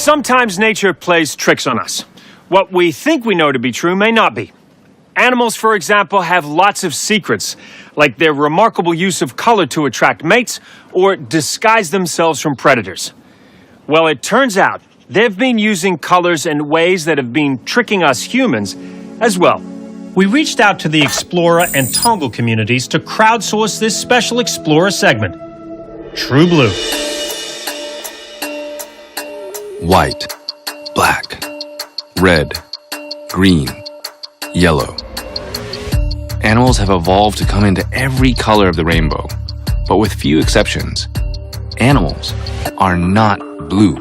Sometimes nature plays tricks on us. What we think we know to be true may not be. Animals, for example, have lots of secrets, like their remarkable use of color to attract mates or disguise themselves from predators. Well, it turns out they've been using colors in ways that have been tricking us humans as well. We reached out to the Explorer and Tongal communities to crowdsource this special Explorer segment. True Blue. White, black, red, green, yellow. Animals have evolved to come into every color of the rainbow, but with few exceptions, animals are not blue.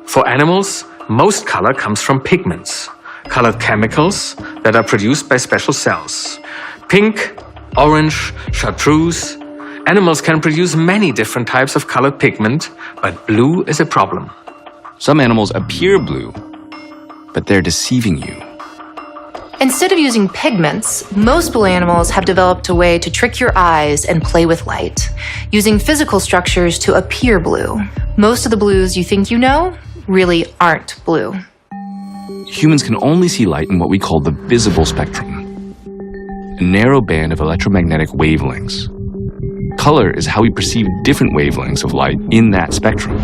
For animals, most color comes from pigments, colored chemicals that are produced by special cells. Pink, orange, chartreuse. Animals can produce many different types of colored pigment, but blue is a problem. Some animals appear blue, but they're deceiving you. Instead of using pigments, most blue animals have developed a way to trick your eyes and play with light, using physical structures to appear blue. Most of the blues you think you know really aren't blue. Humans can only see light in what we call the visible spectrum, a narrow band of electromagnetic wavelengths. Color is how we perceive different wavelengths of light in that spectrum.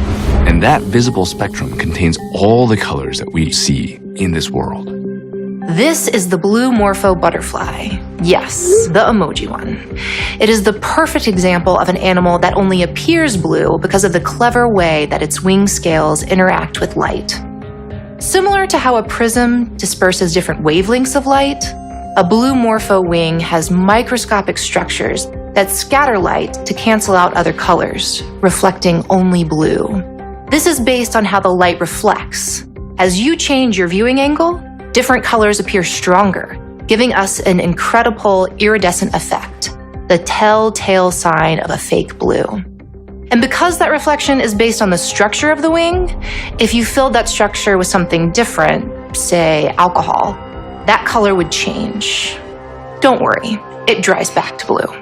And that visible spectrum contains all the colors that we see in this world. This is the blue morpho butterfly. Yes, the emoji one. It is the perfect example of an animal that only appears blue because of the clever way that its wing scales interact with light. Similar to how a prism disperses different wavelengths of light, a blue morpho wing has microscopic structures that scatter light to cancel out other colors, reflecting only blue. This is based on how the light reflects. As you change your viewing angle, different colors appear stronger, giving us an incredible iridescent effect, the telltale sign of a fake blue. And because that reflection is based on the structure of the wing, if you filled that structure with something different, say alcohol, that color would change. Don't worry, it dries back to blue.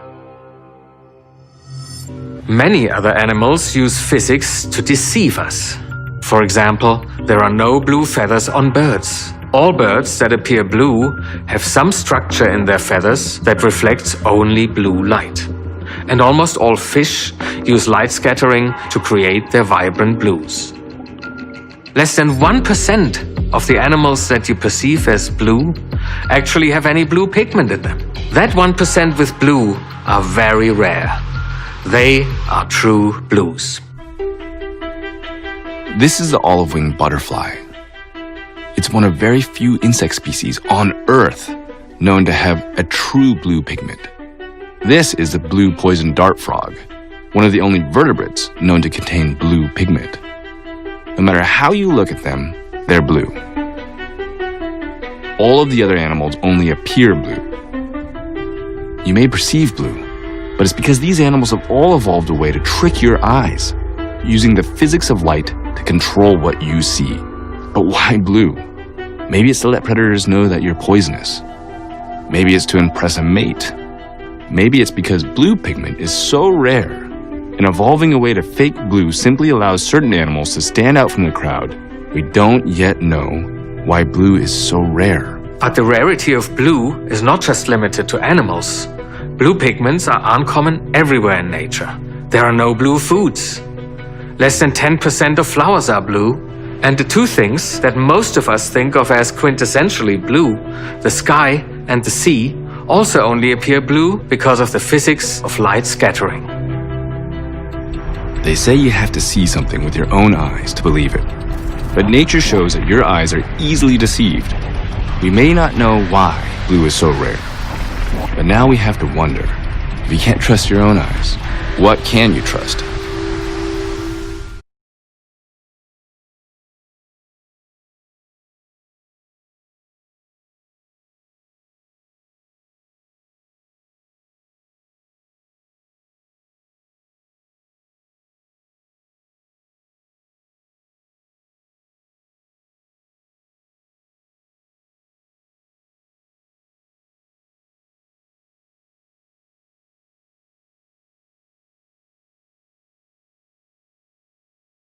Many other animals use physics to deceive us. For example, there are no blue feathers on birds. All birds that appear blue have some structure in their feathers that reflects only blue light. And almost all fish use light scattering to create their vibrant blues. Less than 1% of the animals that you perceive as blue actually have any blue pigment in them. That 1% with blue are very rare. They are true blues. This is the olive-winged butterfly. It's one of very few insect species on Earth known to have a true blue pigment. This is the blue poison dart frog, one of the only vertebrates known to contain blue pigment. No matter how you look at them, they're blue. All of the other animals only appear blue. You may perceive blue, but it's because these animals have all evolved a way to trick your eyes, using the physics of light to control what you see. But why blue? Maybe it's to let predators know that you're poisonous. Maybe it's to impress a mate. Maybe it's because blue pigment is so rare, and evolving a way to fake blue simply allows certain animals to stand out from the crowd. We don't yet know why blue is so rare. But the rarity of blue is not just limited to animals. Blue pigments are uncommon everywhere in nature. There are no blue foods. Less than 10% of flowers are blue. And the two things that most of us think of as quintessentially blue, the sky and the sea, also only appear blue because of the physics of light scattering. They say you have to see something with your own eyes to believe it. But nature shows that your eyes are easily deceived. We may not know why blue is so rare. But now we have to wonder, if you can't trust your own eyes, what can you trust?